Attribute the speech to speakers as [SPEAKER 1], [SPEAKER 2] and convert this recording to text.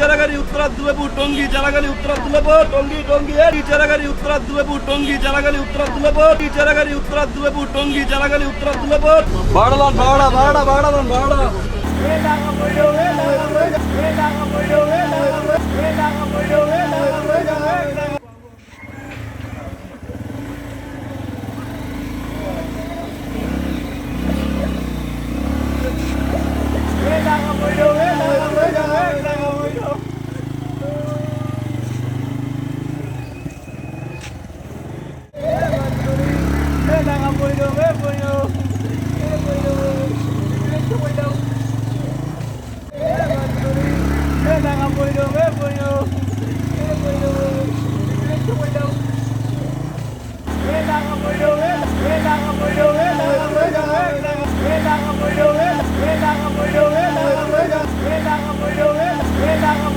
[SPEAKER 1] চারাগাড়ি উত্তরা দুলেপুর টঙ্গি চারাগাড়ি উত্তরা দুলেপুর টঙ্গি টঙ্গি চারাগাড়ি উত্তরা দুলেপুর টঙ্গি চারাগাড়ি উত্তরা দুলেপুর চারাগাড়ি উত্তরা দুলেপুর টঙ্গি চারাগাড়ি উত্তরা দুলেপুর ভাড়ালান ভাড়া ভাড়া ভাড়ালান ভাড়া
[SPEAKER 2] Hãy subscribe cho kênh Ghiền Mì Gõ để không bỏ lỡ